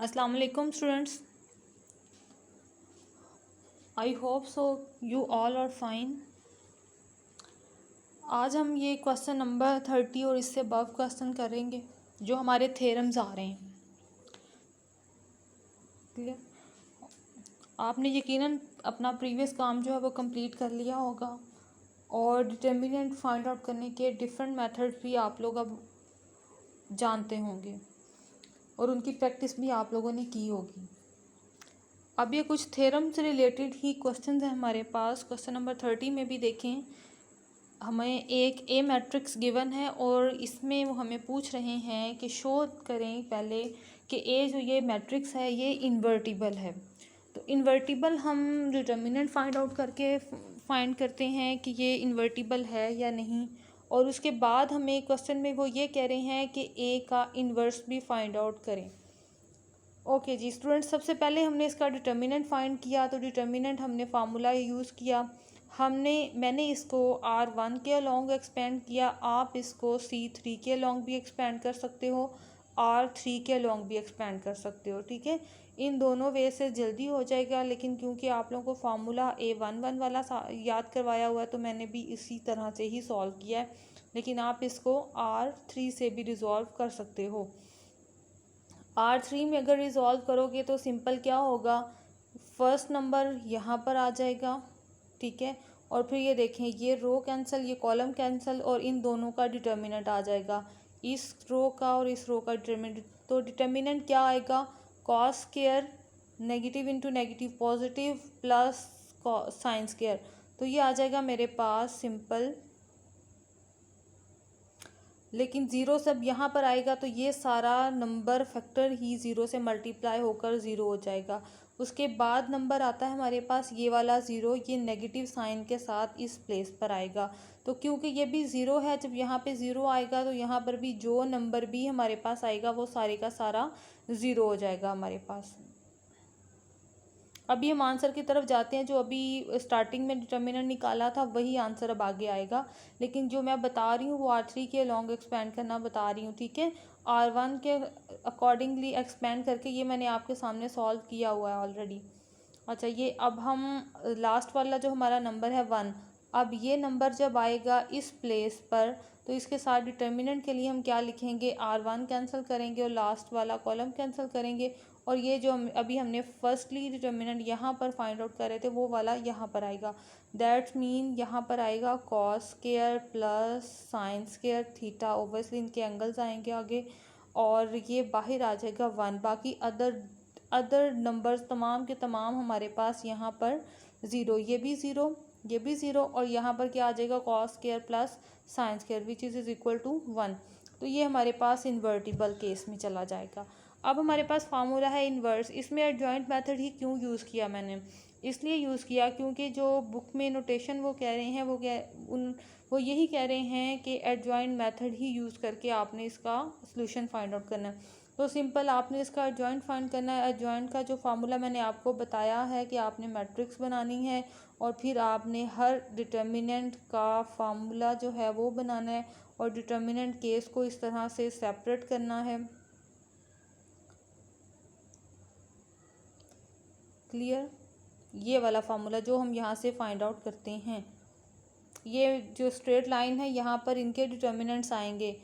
अस्सलाम वालेकुम students, I hope so you all are fine. आज हम ये क्वेश्चन नंबर 30 और इससे अबव क्वेश्चन करेंगे जो हमारे थ्योरम्स आ रहे हैं। क्लियर? आपने यकीनन अपना प्रीवियस काम जो है वो कंप्लीट कर लिया होगा और डिटर्मिनेंट फाइंड आउट करने के डिफरेंट मेथड्स भी आप लोग अब जानते होंगे और उनकी प्रैक्टिस भी आप लोगों ने की होगी। अब ये कुछ थ्योरम से रिलेटेड ही क्वेश्चंस हैं हमारे पास। क्वेश्चन नंबर 30 में भी देखें, हमें एक ए मैट्रिक्स गिवन है और इसमें वो हमें पूछ रहे हैं कि शो करें पहले कि ए जो ये मैट्रिक्स है ये इन्वर्टिबल है। तो इन्वर्टिबल हम डिटर्मिनेंट फाइंड आउट करके फाइंड करते हैं कि ये इन्वर्टिबल है या नहीं, और उसके बाद हमें क्वेश्चन में वो ये कह रहे हैं कि ए का इन्वर्स भी फाइंड आउट करें। ओके जी स्टूडेंट्स, सबसे पहले हमने इसका डिटर्मिनेंट फाइंड किया। तो डिटर्मिनेंट हमने फार्मूला यूज़ किया। मैंने इसको R1 के अलॉन्ग एक्सपेंड किया। आप इसको C3 के अलॉन्ग भी एक्सपेंड कर सकते हो, R3 के अलॉन्ग भी एक्सपेंड कर सकते हो। ठीक है, इन दोनों वे से जल्दी हो जाएगा, लेकिन क्योंकि आप लोगों को फार्मूला A11 वाला याद करवाया हुआ है तो मैंने भी इसी तरह से ही सॉल्व किया है, लेकिन आप इसको R3 से भी रिजॉल्व कर सकते हो। R3 में अगर रिजॉल्व करोगे तो सिंपल क्या होगा, फर्स्ट नंबर यहाँ पर आ जाएगा। ठीक है, और फिर ये देखें, ये रो कैंसिल, ये कॉलम कैंसिल, और इन दोनों का डिटर्मिनेंट आ जाएगा, इस रो का और इस रो का डिटर्मिनेंट। तो डिटर्मिनेंट क्या आएगा, cos square negative into negative positive plus sine square. तो ये आ जाएगा मेरे पास सिंपल, लेकिन ज़ीरो सब यहाँ पर आएगा तो ये सारा नंबर फैक्टर ही ज़ीरो से मल्टीप्लाई होकर ज़ीरो हो जाएगा। उसके बाद नंबर आता है हमारे पास ये वाला ज़ीरो, ये नेगेटिव साइन के साथ इस प्लेस पर आएगा। तो क्योंकि ये भी ज़ीरो है, जब यहाँ पे ज़ीरो आएगा तो यहाँ पर भी जो नंबर भी हमारे पास आएगा वो सारे का सारा ज़ीरो हो जाएगा हमारे पास। अभी हम आंसर की तरफ जाते हैं। जो अभी स्टार्टिंग में डिटर्मिनेंट निकाला था वही आंसर अब आगे आएगा, लेकिन जो मैं बता रही हूँ वो R3 के लॉन्ग एक्सपेंड करना बता रही हूँ। ठीक है, R1 के अकॉर्डिंगली एक्सपेंड करके ये मैंने आपके सामने सॉल्व किया हुआ है ऑलरेडी। अच्छा, ये अब हम लास्ट वाला जो हमारा नंबर है 1, अब ये नंबर जब आएगा इस प्लेस पर तो इसके साथ डिटर्मिनेंट के लिए हम क्या लिखेंगे, R1 कैंसिल करेंगे और लास्ट वाला कॉलम कैंसिल करेंगे, और ये जो अभी हमने फर्स्टली डिटर्मिनेंट यहाँ पर फाइंड आउट कर रहे थे वो वाला यहाँ पर आएगा। दैट्स मीन यहाँ पर आएगा cos square plus sine square theta, obviously इनके एंगल्स आएंगे आगे, और ये बाहर आ जाएगा 1। बाकी अदर नंबर्स तमाम के तमाम हमारे पास यहाँ पर ज़ीरो, ये भी ज़ीरो, ये भी ज़ीरो, और यहाँ पर क्या आ जाएगा, cos square plus sine square which is equal to 1। तो ये हमारे पास इन्वर्टिबल केस में चला जाएगा। अब हमारे पास फार्मूला है इन्वर्स। इसमें एडजॉइंट मेथड ही क्यों यूज़ किया मैंने, इसलिए यूज़ किया क्योंकि जो बुक में नोटेशन वो कह रहे हैं वो यही कह रहे हैं कि एडजॉइंट मेथड ही यूज़ करके आपने इसका सॉल्यूशन फाइंड आउट करना है। तो सिंपल आपने इसका एडजॉइंट फाइंड करना है। एडजॉइंट का जो फार्मूला मैंने आपको बताया है कि आपने मैट्रिक्स बनानी है और फिर आपने हर डिटर्मिनेंट का फार्मूला जो है वो बनाना है और डिटर्मिनेंट केस को इस तरह से सेपरेट करना है। क्लियर? ये वाला फार्मूला जो हम यहाँ से फाइंड आउट करते हैं, ये जो स्ट्रेट लाइन है यहाँ पर इनके डिटर्मिनेंट्स आएंगे,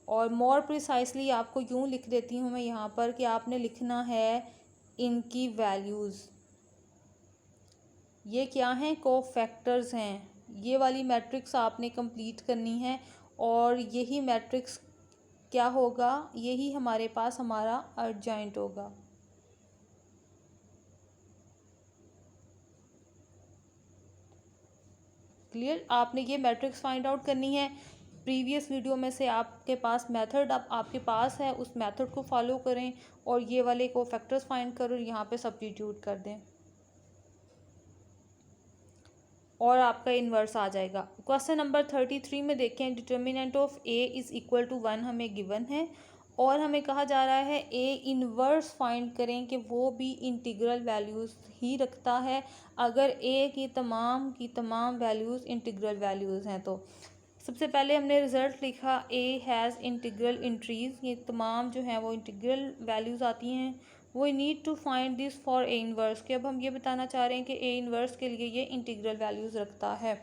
और मोर प्रिसाइसली आपको यूँ लिख देती हूँ मैं यहाँ पर कि आपने लिखना है इनकी वैल्यूज़। ये क्या हैं, कोफैक्टर्स हैं। ये वाली मैट्रिक्स आपने कंप्लीट करनी है और यही मैट्रिक्स क्या होगा, यही हमारे पास हमारा एडजॉइंट होगा। क्लियर? आपने ये मैट्रिक्स फाइंड आउट करनी है। प्रीवियस वीडियो में से आपके पास मेथड आपके पास है, उस मेथड को फॉलो करें और ये वाले को फैक्टर्स फाइंड करो, यहाँ पे सब्स्टिट्यूट कर दें और आपका इन्वर्स आ जाएगा। क्वेश्चन नंबर 33 में देखें, determinant of A is equal to 1 हमें गिवन है और हमें कहा जा रहा है ए इन्वर्स फाइंड करें कि वो भी इंटीग्रल वैल्यूज़ ही रखता है अगर ए की तमाम वैल्यूज़ इंटीग्रल वैल्यूज़ हैं। तो सबसे पहले हमने रिज़ल्ट लिखा, ए हैज़ इंटीग्रल इंट्रीज़, ये तमाम जो हैं वो इंटीग्रल वैल्यूज़ आती हैं। We need to find this for A inverse, कि अब हम ये बताना चाह रहे हैं कि ए इनवर्स के लिए ये इंटीग्रल वैल्यूज़ रखता है।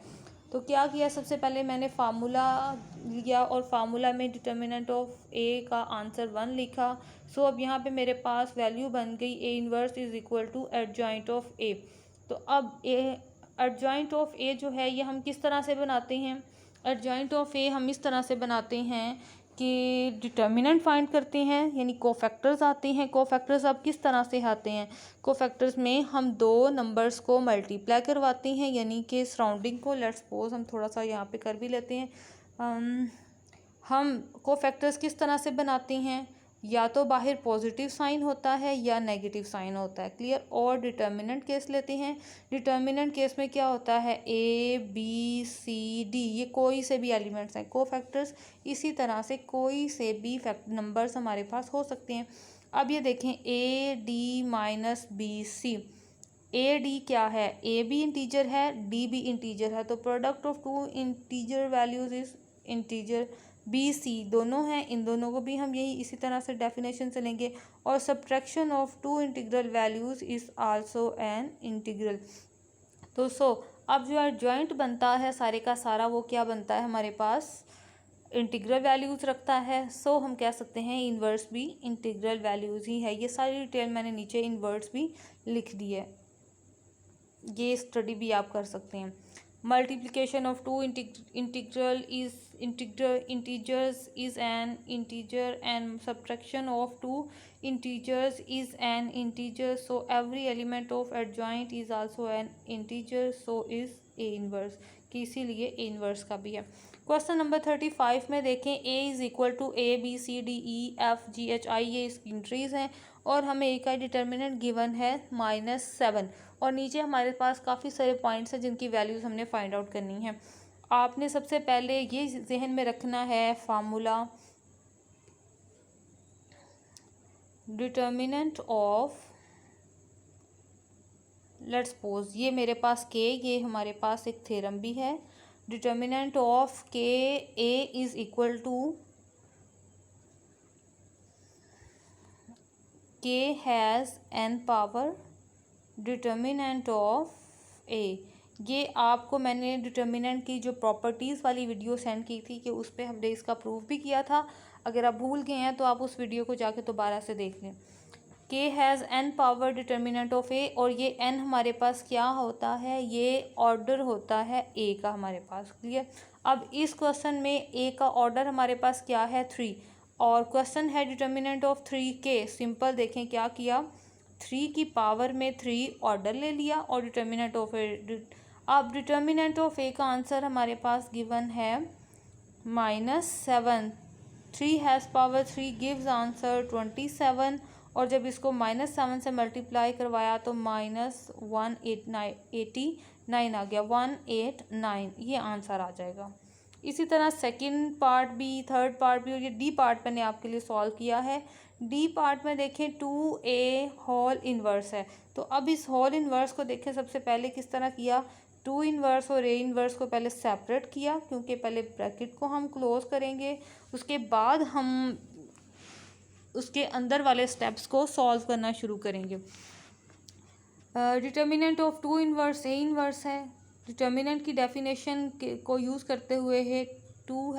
तो क्या किया, सबसे पहले मैंने फार्मूला लिया और फार्मूला में डिटर्मिनेंट ऑफ ए का आंसर 1 लिखा। सो अब यहाँ पे मेरे पास वैल्यू बन गई A inverse is equal to adjoint of A. तो अब ए एडजॉइंट ऑफ ए जो है ये हम किस तरह से बनाते हैं, एडजॉइंट ऑफ ए हम इस तरह से बनाते हैं कि डिटर्मिनेंट फाइंड करते हैं, यानी कोफैक्टर्स आते हैं। कोफैक्टर्स अब किस तरह से आते हैं, कोफैक्टर्स में हम दो नंबर्स को मल्टीप्लाई करवाते हैं, यानी कि सराउंडिंग को, लेट्स सपोज हम थोड़ा सा यहाँ पे कर भी लेते हैं। हम कोफैक्टर्स किस तरह से बनाते हैं, या तो बाहर पॉजिटिव साइन होता है या नेगेटिव साइन होता है, क्लियर। और डिटर्मिनेंट केस लेते हैं। डिटर्मिनेंट केस में क्या होता है, ए बी सी डी, ये कोई से भी एलिमेंट्स हैं कोफैक्टर्स, इसी तरह से कोई से भी नंबर्स हमारे पास हो सकते हैं। अब ये देखें A D minus B C, A D क्या है, ए भी इंटीजर है डी भी इंटीजर है, तो product of two integer values is integer. B C दोनों हैं, इन दोनों को भी हम यही इसी तरह से डेफिनेशन से लेंगे। और subtraction of two integral values is also an integral. तो अब जो एडजॉइंट बनता है सारे का सारा, वो क्या बनता है हमारे पास, इंटीग्रल वैल्यूज़ रखता है। सो हम कह सकते हैं इन्वर्स भी इंटीग्रल वैल्यूज़ ही है। ये सारी डिटेल मैंने नीचे इन्वर्स भी लिख दी है, ये स्टडी भी आप कर सकते हैं। Multiplication of two integral is integers is an integer and subtraction of two integers is an integer. So every element of adjoint is also an integer, so is A inverse, कि इसीलिए A inverse का भी है। Question number 35 में देखें, A is equal to A B C D E F G H I, ये इसकी entries हैं और हमें ए का डिटर्मिनेंट गिवन है -7, और नीचे हमारे पास काफ़ी सारे पॉइंट्स हैं जिनकी वैल्यूज़ हमने फाइंड आउट करनी है। आपने सबसे पहले ये जहन में रखना है formula determinant of, let's suppose ये मेरे पास के, ये हमारे पास एक थ्योरम भी है, determinant of k A is equal to k has n power determinant of A. ये आपको मैंने डिटर्मिनेंट की जो प्रॉपर्टीज़ वाली वीडियो सेंड की थी कि उस पर हमने इसका प्रूफ भी किया था। अगर आप भूल गए हैं तो आप उस वीडियो को जाके दोबारा से देख लें। K has n power determinant of A, और ये एन हमारे पास क्या होता है, ये ऑर्डर होता है ए का हमारे पास, क्लियर। अब इस क्वेश्चन में ए का ऑर्डर हमारे पास क्या है, 3, और क्वेश्चन है डिटर्मिनेंट ऑफ 3 के। सिंपल देखें क्या किया, 3 की पावर में 3 ऑर्डर ले लिया और डिटर्मिनेंट ऑफ ए। अब डिटर्मिनेंट ऑफ ए का आंसर हमारे पास गिवन है -7। 3 हैज़ पावर 3 गिव्स आंसर 27, और जब इसको -7 से मल्टीप्लाई करवाया तो -189 आ गया, 189 ये आंसर आ जाएगा। इसी तरह सेकंड पार्ट भी, थर्ड पार्ट भी, और ये डी पार्ट मैंने आपके लिए सॉल्व किया है। डी पार्ट में देखें 2a होल इन्वर्स है, तो अब इस होल इन्वर्स को देखें सबसे पहले किस तरह किया, 2 इन्वर्स और a इन्वर्स को पहले सेपरेट किया, क्योंकि पहले ब्रैकेट को हम क्लोज करेंगे, उसके बाद हम उसके अंदर वाले स्टेप्स को सॉल्व करना शुरू करेंगे। Determinant of 2 inverse A inverse है। डिटर्मिनेंट की डेफिनेशन को यूज़ करते हुए है 2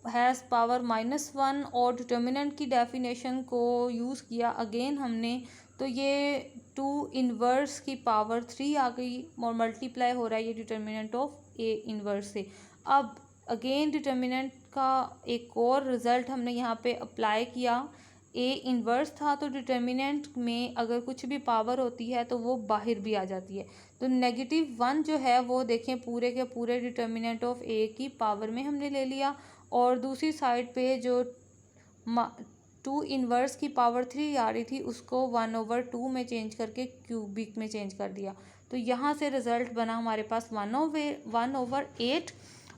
हैज़ पावर -1, और डिटर्मिनेंट की डेफिनेशन को यूज़ किया अगेन हमने, तो ये 2 इन्वर्स की पावर 3 आ गई और मल्टीप्लाई हो रहा है ये डिटर्मिनेंट ऑफ ए इन्वर्स से। अब अगेन डिटर्मिनेंट का एक और रिज़ल्ट हमने यहाँ पे अप्लाई किया, ए इन्वर्स था तो डिटर्मिनेंट में अगर कुछ भी पावर होती है तो वो बाहर भी आ जाती है, तो -1 जो है वो देखें पूरे के पूरे डिटर्मिनेंट ऑफ ए की पावर में हमने ले लिया, और दूसरी साइड पे जो 2 इन्वर्स की पावर 3 आ रही थी उसको 1/2 में चेंज करके क्यूबिक में चेंज कर दिया, तो यहाँ से रिज़ल्ट बना हमारे पास 1/8,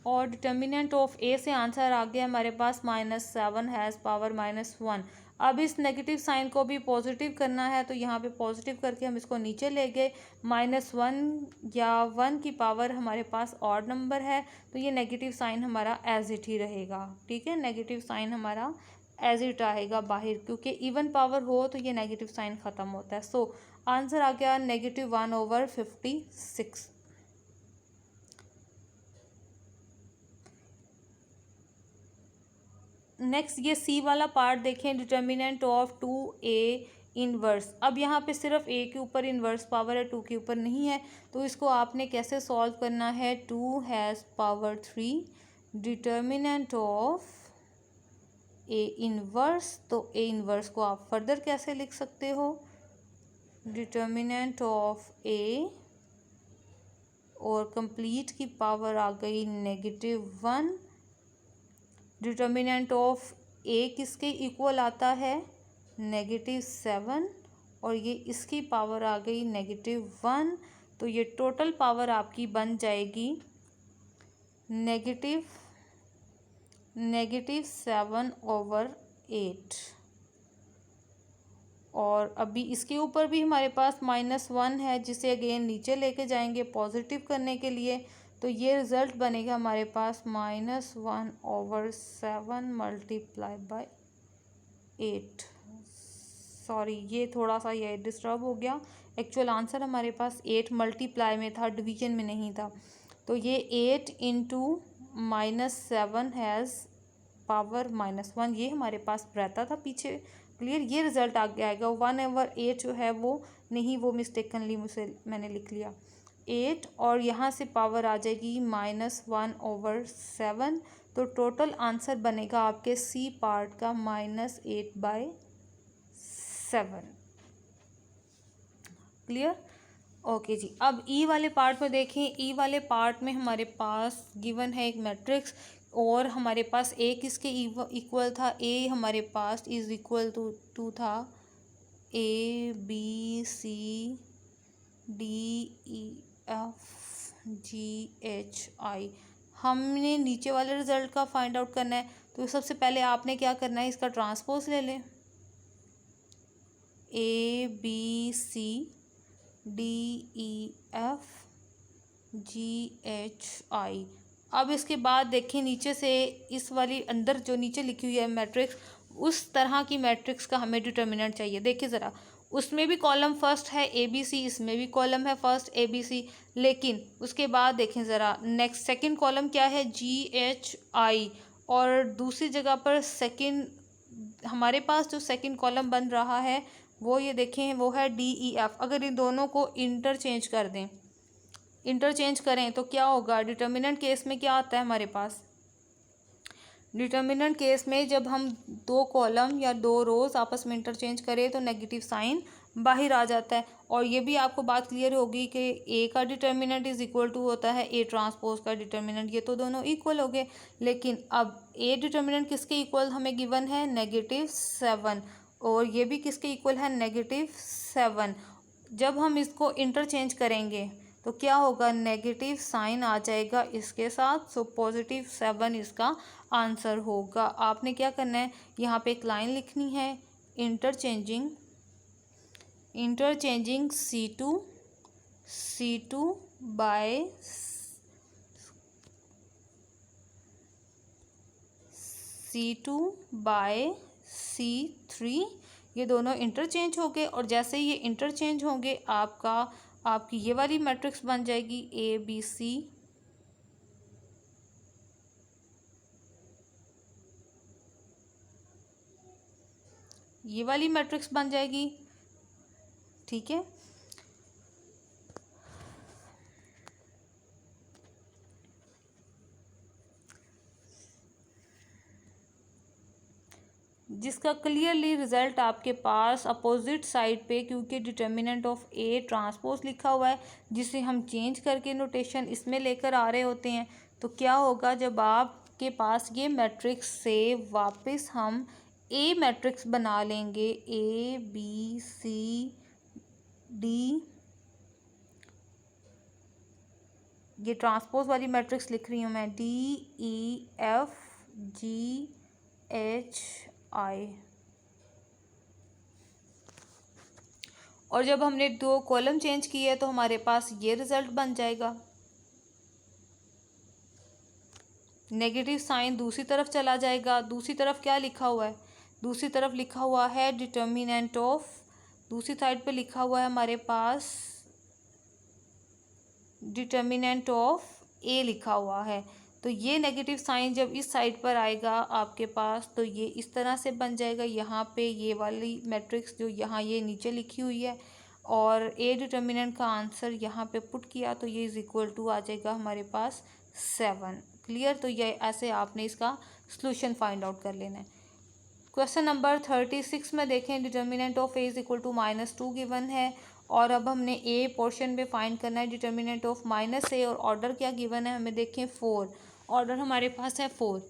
और डिटर्मिनेंट ऑफ ए से आंसर आ गया हमारे पास -7 हैज़ पावर -1। अब इस नेगेटिव साइन को भी पॉजिटिव करना है, तो यहाँ पे पॉजिटिव करके हम इसको नीचे ले गए, -1 या 1 की पावर हमारे पास ऑड नंबर है, तो ये नेगेटिव साइन हमारा एज इट ही रहेगा, ठीक है, नेगेटिव साइन हमारा एज इट आएगा बाहर, क्योंकि इवन पावर हो तो ये नेगेटिव साइन ख़त्म होता है। सो आंसर आ गया -1/56। नेक्स्ट ये सी वाला पार्ट देखें, डिटर्मिनेंट ऑफ 2a इनवर्स। अब यहाँ पे सिर्फ a के ऊपर इनवर्स पावर है, 2 के ऊपर नहीं है, तो इसको आपने कैसे सॉल्व करना है। 2 has power 3, determinant of a inverse, तो a इनवर्स को आप फर्दर कैसे लिख सकते हो, डिटर्मिनेंट ऑफ a और कंप्लीट की पावर आ गई -1। डिटर्मिनेंट ऑफ ए किसके इक्वल आता है, -7, और ये इसकी पावर आ गई -1। तो ये टोटल पावर आपकी बन जाएगी -7/8। और अभी इसके ऊपर भी हमारे पास -1 है, जिसे अगेन नीचे लेके जाएंगे पॉजिटिव करने के लिए, तो ये रिज़ल्ट बनेगा हमारे पास -1/7 मल्टीप्लाई बाय 8। सॉरी, ये थोड़ा सा ये डिस्टर्ब हो गया। एक्चुअल आंसर हमारे पास 8 मल्टीप्लाई में था, डिवीजन में नहीं था। तो ये 8 इंटू -7 हैज़ पावर -1, ये हमारे पास रहता था पीछे। क्लियर, ये रिज़ल्ट आ गया आएगा। 1/8 जो है वो नहीं, वो मिस्टेकनली मैंने लिख लिया 8, और यहाँ से पावर आ जाएगी -1/7। तो टोटल आंसर बनेगा आपके सी पार्ट का -8/7। क्लियर, ओके जी। अब ई वाले पार्ट में देखें। ई वाले पार्ट में हमारे पास गिवन है एक मैट्रिक्स, और हमारे पास ए किसके इक्वल था, ए हमारे पास इज इक्वल टू था ABCDEFGHI। हमने नीचे वाले रिजल्ट का फाइंड आउट करना है, तो सबसे पहले आपने क्या करना है, इसका ट्रांसपोज ले लें, ABCDEFGHI। अब इसके बाद देखें नीचे से इस वाली अंदर जो नीचे लिखी हुई है मैट्रिक्स, उस तरह की मैट्रिक्स का हमें डिटर्मिनेंट चाहिए। देखिए ज़रा, उसमें भी कॉलम फर्स्ट है ABC, इसमें भी कॉलम है फर्स्ट ABC, लेकिन उसके बाद देखें ज़रा नेक्स्ट सेकंड कॉलम क्या है, GHI, और दूसरी जगह पर सेकंड हमारे पास जो सेकंड कॉलम बन रहा है वो ये देखें, वो है DEF। अगर इन दोनों को इंटरचेंज कर दें, इंटरचेंज करें तो क्या होगा, डिटर्मिनेंट केस में क्या आता है हमारे पास, डिटर्मिनेंट केस में जब हम 2 कॉलम या 2 रोज आपस में इंटरचेंज करें तो नेगेटिव साइन बाहर आ जाता है। और ये भी आपको बात क्लियर होगी कि ए का डिटर्मिनेंट इज इक्वल टू होता है ए ट्रांसपोज का डिटर्मिनेंट, ये तो दोनों इक्वल हो गए। लेकिन अब ए डिटर्मिनेंट किसके इक्वल हमें गिवन है, -7, और ये भी किसके इक्वल है, -7। जब हम इसको इंटरचेंज करेंगे तो क्या होगा, नेगेटिव साइन आ जाएगा इसके साथ, सो +7 इसका आंसर होगा। आपने क्या करना है, यहाँ पे एक लाइन लिखनी है, इंटरचेंजिंग C2 बाय C3, ये दोनों इंटरचेंज हो गए, और जैसे ये इंटरचेंज होंगे आपकी ये वाली मैट्रिक्स बन जाएगी ABC, ये वाली मैट्रिक्स बन जाएगी, ठीक है। जिसका क्लियरली रिजल्ट आपके पास अपोजिट साइड पे, क्योंकि डिटर्मिनेंट ऑफ ए ट्रांसपोज लिखा हुआ है, जिसे हम चेंज करके नोटेशन इसमें लेकर आ रहे होते हैं। तो क्या होगा, जब आपके पास ये मैट्रिक्स से वापस हम ए मैट्रिक्स बना लेंगे, ABCD, ये ट्रांसपोज वाली मैट्रिक्स लिख रही हूँ मैं, DEFGHI, और जब हमने 2 कॉलम चेंज किए तो हमारे पास ये रिजल्ट बन जाएगा। नेगेटिव साइन दूसरी तरफ चला जाएगा, दूसरी तरफ क्या लिखा हुआ है, दूसरी तरफ लिखा हुआ है डिटर्मिनेंट ऑफ, दूसरी साइड पे लिखा हुआ है हमारे पास डिटर्मिनेंट ऑफ ए लिखा हुआ है। तो ये नेगेटिव साइन जब इस साइड पर आएगा आपके पास तो ये इस तरह से बन जाएगा। यहाँ पे ये वाली मैट्रिक्स जो यहाँ ये नीचे लिखी हुई है और ए डिटर्मिनेंट का आंसर यहाँ पे पुट किया तो ये इज इक्वल टू आ जाएगा हमारे पास 7। क्लियर। तो ये ऐसे आपने इसका सॉल्यूशन फाइंड आउट कर लेना है। क्वेश्चन नंबर 36 में देखें, determinant of A is equal to -2 given है और अब हमने ए पोर्शन में फाइंड करना है डिटर्मिनेंट ऑफ -a और ऑर्डर क्या गिवन है हमें देखें 4। ऑर्डर हमारे पास है 4।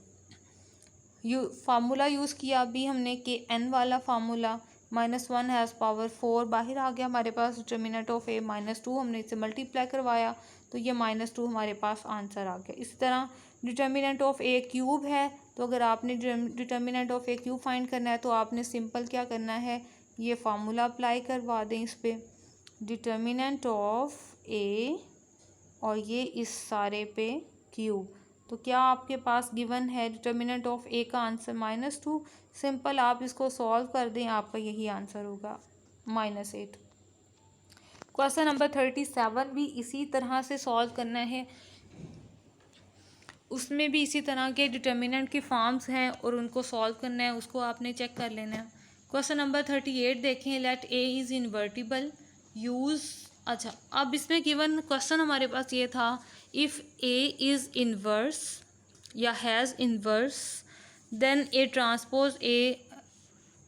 फार्मूला यूज़ किया अभी हमने कि n वाला फार्मूला -1 हैज़ पावर 4 बाहर आ गया हमारे पास। डिटर्मिनेंट ऑफ ए -2 हमने इसे मल्टीप्लाई करवाया तो ये -2 हमारे पास आंसर आ गया। इसी तरह डिटर्मिनेंट ऑफ ए क्यूब है तो अगर आपने determinant of A cube find करना है तो आपने सिंपल क्या करना है, ये फार्मूला अप्लाई करवा दें इस पर, डिटर्मिनेंट ऑफ ए और ये इस सारे पे क्यूब। तो क्या आपके पास गिवन है डिटर्मिनेंट ऑफ ए का आंसर -2। सिंपल आप इसको सॉल्व कर दें, आपका यही आंसर होगा -8। क्वेश्चन नंबर 37 भी इसी तरह से सॉल्व करना है। उसमें भी इसी तरह के डिटर्मिनेंट के फॉर्म्स हैं और उनको सॉल्व करना है, उसको आपने चेक कर लेना है। क्वेश्चन नंबर 38 देखें, let A is invertible use. अच्छा, अब इसमें गिवन क्वेश्चन हमारे पास ये था, इफ़ ए इज़ इन्वर्स या has inverse then A transpose A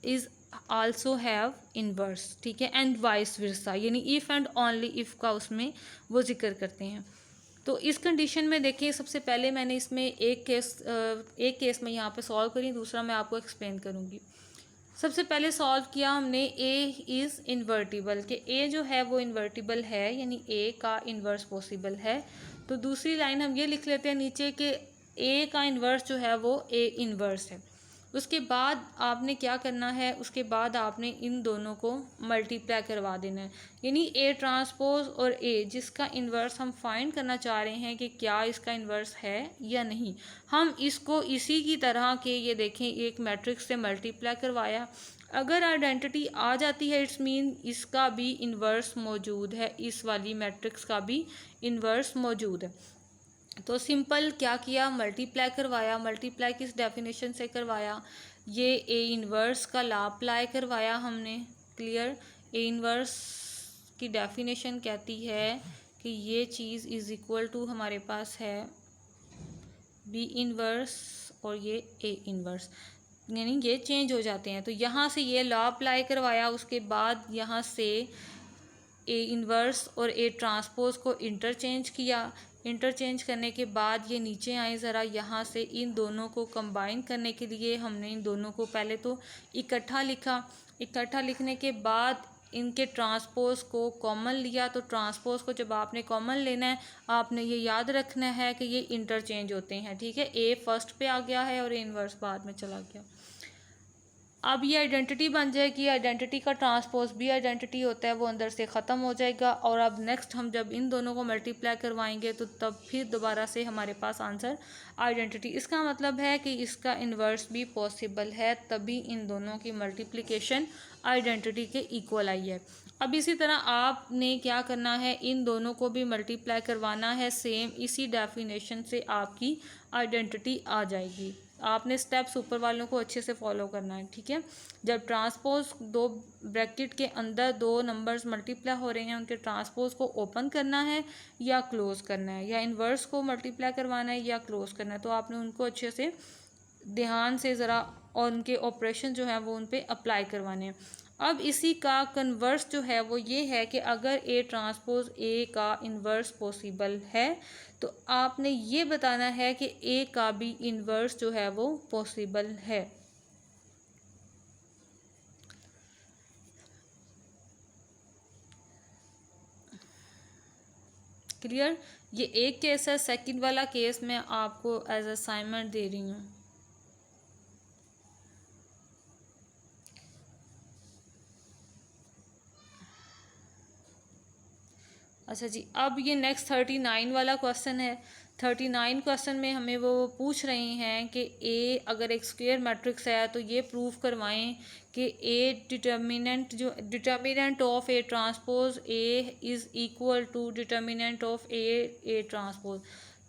is also have inverse. ठीक है, एंड वाइस वर्सा, यानी इफ़ एंड ओनली इफ़ का उसमें वो जिक्र करते हैं। तो इस कंडीशन में देखिए, सबसे पहले मैंने इसमें एक केस में यहाँ पे सॉल्व करी, दूसरा मैं आपको एक्सप्लेन करूँगी। सबसे पहले सॉल्व किया हमने ए इज़ इन्वर्टिबल, कि ए जो है वो इन्वर्टिबल है, यानी ए का इन्वर्स पॉसिबल है। तो दूसरी लाइन हम ये लिख लेते हैं नीचे कि ए का इन्वर्स जो है वो ए इन्वर्स है। उसके बाद आपने क्या करना है, उसके बाद आपने इन दोनों को मल्टीप्लाई करवा देना है, यानी ए ट्रांसपोज और ए जिसका इन्वर्स हम फाइंड करना चाह रहे हैं कि क्या इसका इन्वर्स है या नहीं, हम इसको इसी की तरह के ये देखें एक मैट्रिक्स से मल्टीप्लाई करवाया। अगर आइडेंटिटी आ जाती है इट्स मीन इसका भी इन्वर्स मौजूद है, इस वाली मैट्रिक्स का भी इन्वर्स मौजूद है। तो सिंपल क्या किया, मल्टीप्लाई करवाया। मल्टीप्लाई किस डेफिनेशन से करवाया, ये ए इन्वर्स का लॉ अप्लाई करवाया हमने। क्लियर। ए इन्वर्स की डेफिनेशन कहती है कि ये चीज़ इज़ इक्वल टू हमारे पास है बी इन्वर्स और ये ए इन्वर्स, यानी ये चेंज हो जाते हैं। तो यहाँ से ये लॉ अप्लाई करवाया, उसके बाद यहाँ से ए इन्वर्स और ए ट्रांसपोज को इंटरचेंज किया। इंटरचेंज करने के बाद ये नीचे आए ज़रा, यहाँ से इन दोनों को कंबाइन करने के लिए हमने इन दोनों को पहले तो इकट्ठा लिखा। इकट्ठा लिखने के बाद इनके ट्रांसपोज को कॉमन लिया। तो ट्रांसपोज को जब आपने कॉमन लेना है, आपने ये याद रखना है कि ये इंटरचेंज होते हैं। ठीक है, ए फर्स्ट पे आ गया है और ए इन्वर्स बाद में चला गया। अब ये आइडेंटिटी बन जाएगी। आइडेंटिटी का ट्रांसपोज भी आइडेंटिटी होता है, वो अंदर से ख़त्म हो जाएगा। और अब नेक्स्ट हम जब इन दोनों को मल्टीप्लाई करवाएंगे तो तब फिर दोबारा से हमारे पास आंसर आइडेंटिटी। इसका मतलब है कि इसका इन्वर्स भी पॉसिबल है, तभी इन दोनों की मल्टीप्लिकेशन आइडेंटिटी के इक्वल आई है। अब इसी तरह आपने क्या करना है, इन दोनों को भी मल्टीप्लाई करवाना है सेम इसी डेफिनेशन से, आपकी आइडेंटिटी आ जाएगी। आपने स्टेप्स ऊपर वालों को अच्छे से फॉलो करना है। ठीक है, जब ट्रांसपोज दो ब्रैकेट के अंदर दो नंबर्स मल्टीप्लाई हो रहे हैं, उनके ट्रांसपोज को ओपन करना है या क्लोज करना है, या इन्वर्स को मल्टीप्लाई करवाना है या क्लोज करना है, तो आपने उनको अच्छे से ध्यान से ज़रा और उनके ऑपरेशन जो है वो उन पर अप्लाई करवाने हैं। अब इसी का कन्वर्स जो है वो ये है कि अगर ए ट्रांसपोज ए का इन्वर्स पॉसिबल है तो आपने ये बताना है कि ए का भी इन्वर्स जो है वो पॉसिबल है। क्लियर। ये एक केस है, सेकंड वाला केस मैं आपको एज असाइनमेंट दे रही हूँ। अच्छा जी, अब ये नेक्स्ट 39 वाला क्वेश्चन है। 39 क्वेश्चन में हमें वो पूछ रहे हैं कि ए अगर एक स्क्वायर मैट्रिक्स है तो ये प्रूव करवाएं कि A determinant of A transpose A is equal to determinant of A transpose.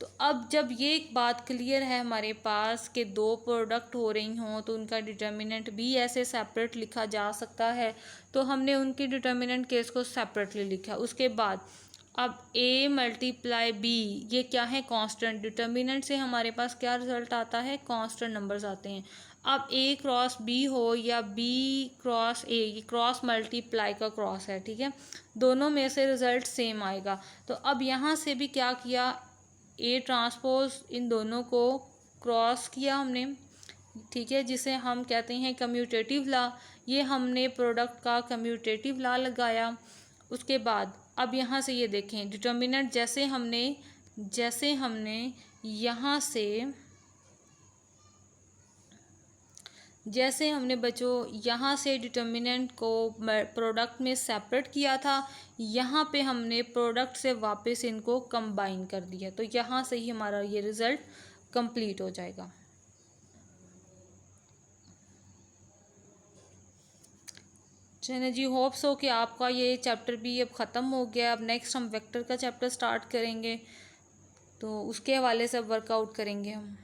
तो अब जब ये एक बात क्लियर है हमारे पास कि दो प्रोडक्ट हो रही हों तो उनका डिटर्मिनेंट भी ऐसे सेपरेट लिखा जा सकता है, तो हमने उनकी डिटर्मिनेंट केस को सेपरेटली लिखा। उसके बाद अब a मल्टीप्लाई b, ये क्या है, कांस्टेंट। डिटर्मिनेंट से हमारे पास क्या रिजल्ट आता है, कांस्टेंट नंबर्स आते हैं। अब a क्रॉस b हो या b क्रॉस a, ये क्रॉस मल्टीप्लाई का क्रॉस है, ठीक है, दोनों में से रिजल्ट सेम आएगा। तो अब यहाँ से भी क्या किया, a ट्रांसपोज इन दोनों को क्रॉस किया हमने, ठीक है, जिसे हम कहते हैं कम्यूटेटिव लॉ। ये हमने प्रोडक्ट का कम्यूटेटिव लॉ लगाया। उसके बाद अब यहाँ से ये देखें डिटर्मिनेंट जैसे हमने बच्चों यहाँ से डिटर्मिनेंट को प्रोडक्ट में सेपरेट किया था, यहाँ पे हमने प्रोडक्ट से वापस इनको कंबाइन कर दिया, तो यहाँ से ही हमारा ये रिज़ल्ट कंप्लीट हो जाएगा। चलिए जी, होप सो कि आपका ये चैप्टर भी अब ख़त्म हो गया। अब नेक्स्ट हम वेक्टर का चैप्टर स्टार्ट करेंगे, तो उसके हवाले से वर्कआउट करेंगे हम।